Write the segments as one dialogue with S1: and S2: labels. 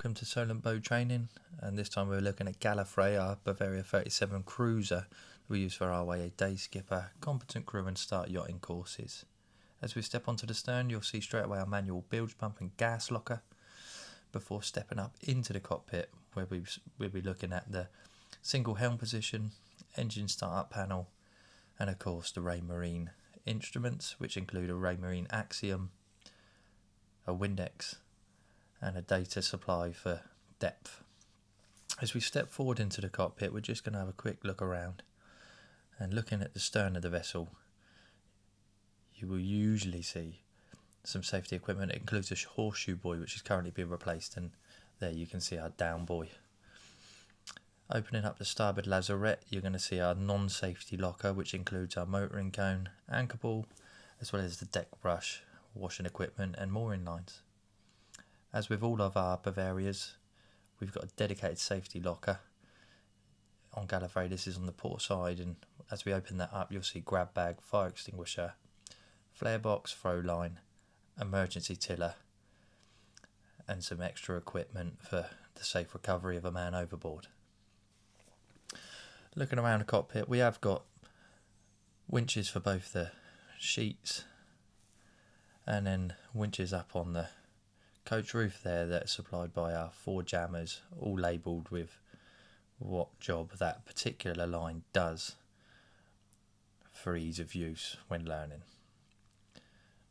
S1: welcome to Solent Boat Training, and this time we're looking at Gallifrey, our Bavaria 37 cruiser that we use for our RYA day skipper, competent crew and start yachting courses. As we step onto the stern, you'll see straight away our manual bilge pump and gas locker before stepping up into the cockpit, where we'll be looking at the single helm position, engine start-up panel, and of course the RYA Marine instruments, which include a RYA Marine Axiom, a Windex, and a data supply for depth. As we step forward into the cockpit, we're just going to have a quick look around, and looking at the stern of the vessel, you will usually see some safety equipment. It includes a horseshoe buoy which is currently being replaced, and there you can see our down buoy. Opening up the starboard lazarette, you're going to see our non-safety locker, which includes our motoring cone, anchor ball, as well as the deck brush, washing equipment and mooring lines. As with all of our Bavarias, we've got a dedicated safety locker. On Gallifrey, this is on the port side, and as we open that up, you'll see grab bag, fire extinguisher, flare box, throw line, emergency tiller, and some extra equipment for the safe recovery of a man overboard. Looking around the cockpit, we have got winches for both the sheets and then winches up on the coach roof there that are supplied by our 4 jammers, all labelled with what job that particular line does for ease of use when learning.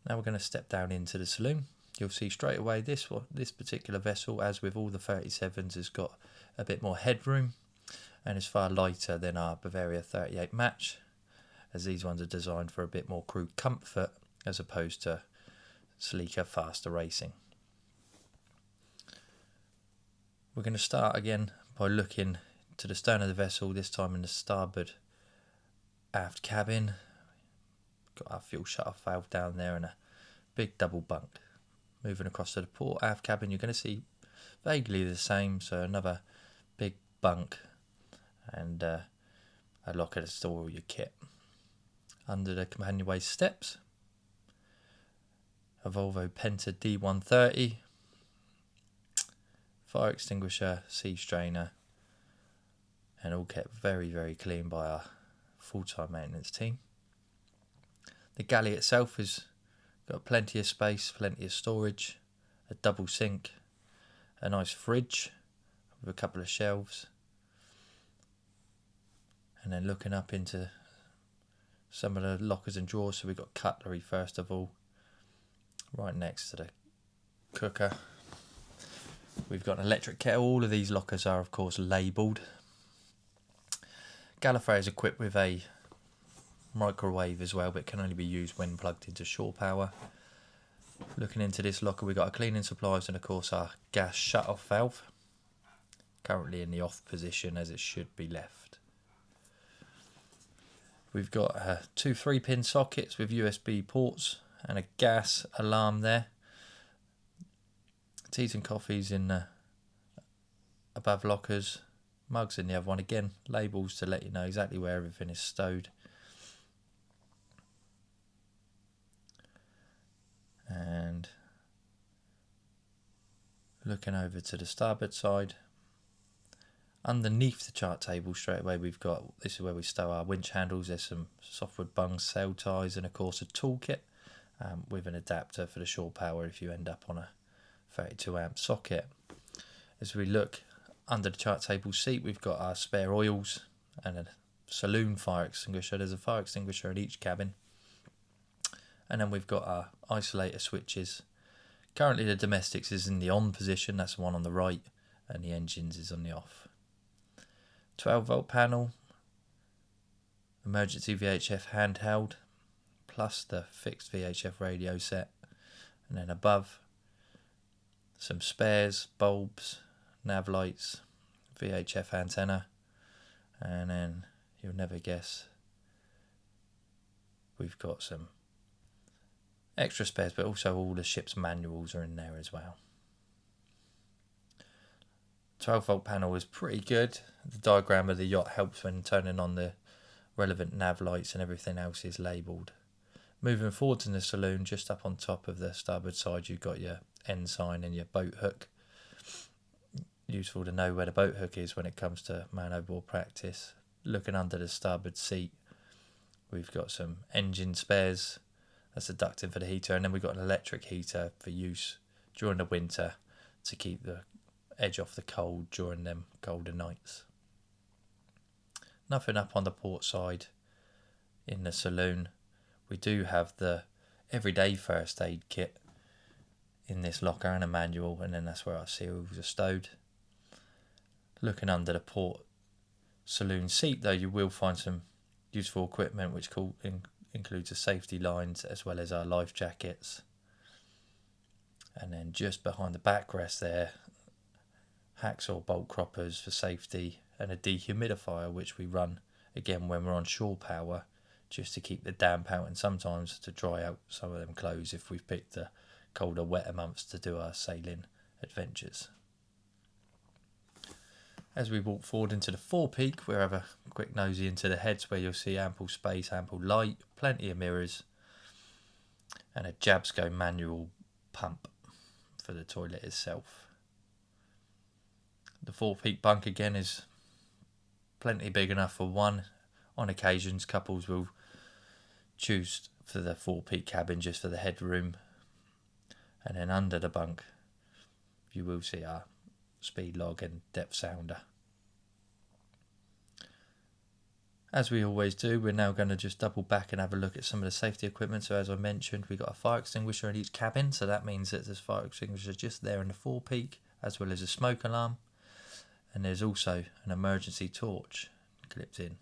S1: Now we're going to step down into the saloon. You'll see straight away this particular vessel, as with all the 37s, has got a bit more headroom and is far lighter than our Bavaria 38 match, as these ones are designed for a bit more crew comfort as opposed to sleeker, faster racing. We're going to start again by looking to the stern of the vessel, this time in the starboard aft cabin. Got our fuel shut-off valve down there and a big double bunk. Moving across to the port aft cabin, you're going to see vaguely the same, so another big bunk and a locker to store all your kit. Under the companionway steps, a Volvo Penta D130, fire extinguisher, sea strainer, and all kept very, very clean by our full-time maintenance team. The galley itself has got plenty of space, plenty of storage, a double sink, a nice fridge with a couple of shelves, and then looking up into some of the lockers and drawers, so we've got cutlery first of all, right next to the cooker. We've got an electric kettle. All of these lockers are of course labelled. Gallifrey is equipped with a microwave as well, but can only be used when plugged into shore power. Looking into this locker, we've got our cleaning supplies and of course our gas shut-off valve, currently in the off position as it should be left. We've got 2 3-pin sockets with USB ports and a gas alarm there. Teas and coffees in the above lockers, mugs in the other one, again labels to let you know exactly where everything is stowed. And looking over to the starboard side, underneath the chart table straight away we've got, this is where we stow our winch handles. There's some softwood bungs, sail ties, and of course a toolkit with an adapter for the shore power if you end up on a 32 amp socket. As we look under the chart table seat, we've got our spare oils and a saloon fire extinguisher. There's a fire extinguisher in each cabin. And then we've got our isolator switches. Currently the domestics is in the on position, that's the one on the right, and the engines is on the off. 12 volt panel, emergency VHF handheld, plus the fixed VHF radio set, and then above some spares, bulbs, nav lights, VHF antenna, and then you'll never guess we've got some extra spares, but also all the ship's manuals are in there as well. 12 volt panel is pretty good. The diagram of the yacht helps when turning on the relevant nav lights, and everything else is labelled. Moving forwards in the saloon, just up on top of the starboard side, you've got your ensign and your boat hook. useful to know where the boat hook is when it comes to man overboard practice. Looking under the starboard seat, we've got some engine spares, that's the ducting for the heater, and then we've got an electric heater for use during the winter to keep the edge off the cold during them colder nights. Nothing up on the port side. In the saloon, we do have the everyday first aid kit in this locker and a manual, and then that's where our seals are stowed. Looking under the port saloon seat though, you will find some useful equipment which includes the safety lines as well as our life jackets. And then just behind the backrest there, hacksaw bolt croppers for safety and a dehumidifier which we run again when we're on shore power just to keep the damp out and sometimes to dry out some of them clothes if we've picked the colder, wetter months to do our sailing adventures. As we walk forward into the forepeak, we'll have a quick nosy into the heads where you'll see ample space, ample light, plenty of mirrors, and a Jabsco manual pump for the toilet itself. The forepeak bunk again is plenty big enough for one. On occasions, couples will choose for the forepeak cabin just for the headroom, and then under the bunk you will see our speed log and depth sounder. As we always do, we're now going to just double back and have a look at some of the safety equipment. So as I mentioned, we've got a fire extinguisher in each cabin, so that means that there's fire extinguisher just there in the forepeak, as well as a smoke alarm, and there's also an emergency torch clipped in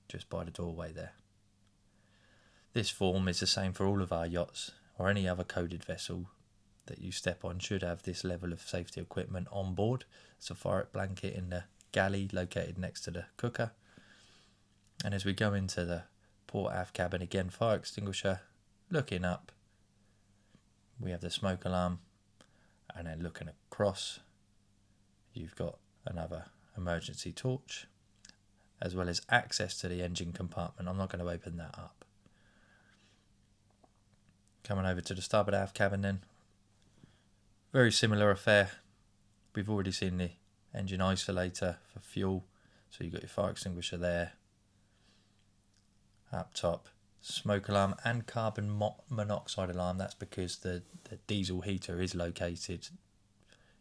S1: just by the doorway there. This form is the same for all of our yachts or any other coded vessel that you step on should have this level of safety equipment on board. It's a fire blanket in the galley located next to the cooker. And as we go into the port aft cabin again, fire extinguisher, looking up, we have the smoke alarm, and then looking across, you've got another emergency torch, as well as access to the engine compartment. I'm not going to open that up. Coming over to the starboard aft cabin then, very similar affair. We've already seen the engine isolator for fuel, so you've got your fire extinguisher there. Up top, smoke alarm and carbon monoxide alarm. That's because the diesel heater is located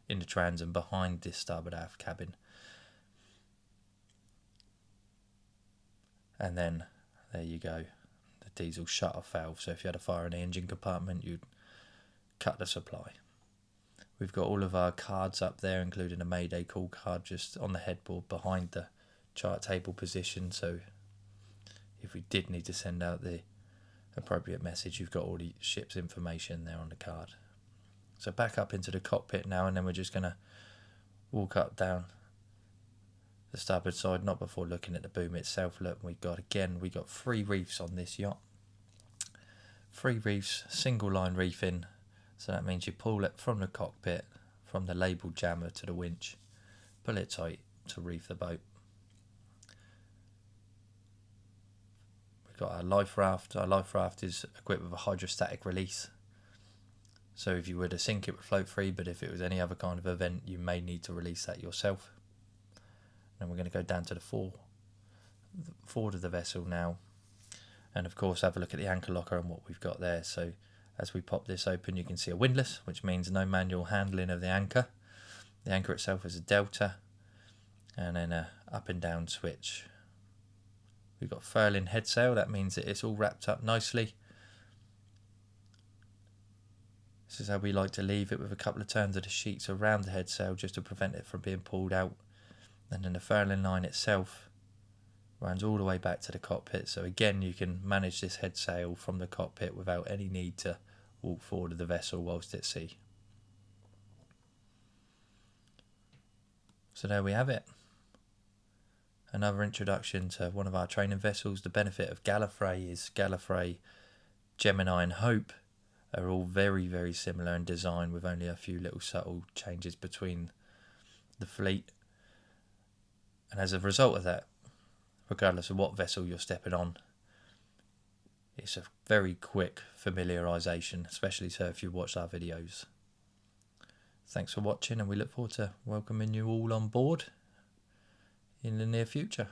S1: in the transom behind this starboard aft cabin. And then there you go, the diesel shut-off valve. So if you had a fire in the engine compartment, you'd cut the supply. We've got all of our cards up there, including a Mayday call card just on the headboard behind the chart table position. So if we did need to send out the appropriate message, you've got all the ship's information there on the card. So back up into the cockpit now, and then we're just going to walk up down the starboard side, not before looking at the boom itself. Look, we got 3 reefs on this yacht. 3 reefs, single line reefing. So that means you pull it from the cockpit, from the labelled jammer to the winch, pull it tight to reef the boat. We've got our life raft. Our life raft is equipped with a hydrostatic release. So if you were to sink, it would float free, but if it was any other kind of event, you may need to release that yourself. And we're going to go down to the forward of the vessel now, and of course have a look at the anchor locker and what we've got there. So as we pop this open, you can see a windlass, which means no manual handling of the anchor. The anchor itself is a delta, and then a up and down switch. We've got furling head sail. That means that it's all wrapped up nicely. This is how we like to leave it, with a couple of turns of the sheets around the head sail just to prevent it from being pulled out. And then the furling line itself runs all the way back to the cockpit. So again, you can manage this head sail from the cockpit without any need to walk forward of the vessel whilst at sea. So there we have it. Another introduction to one of our training vessels. The benefit of Gallifrey is Gallifrey, Gemini and Hope are all very, very similar in design, with only a few little subtle changes between the fleet. And as a result of that, regardless of what vessel you're stepping on, it's a very quick familiarisation, especially so if you watch our videos. Thanks for watching, and we look forward to welcoming you all on board in the near future.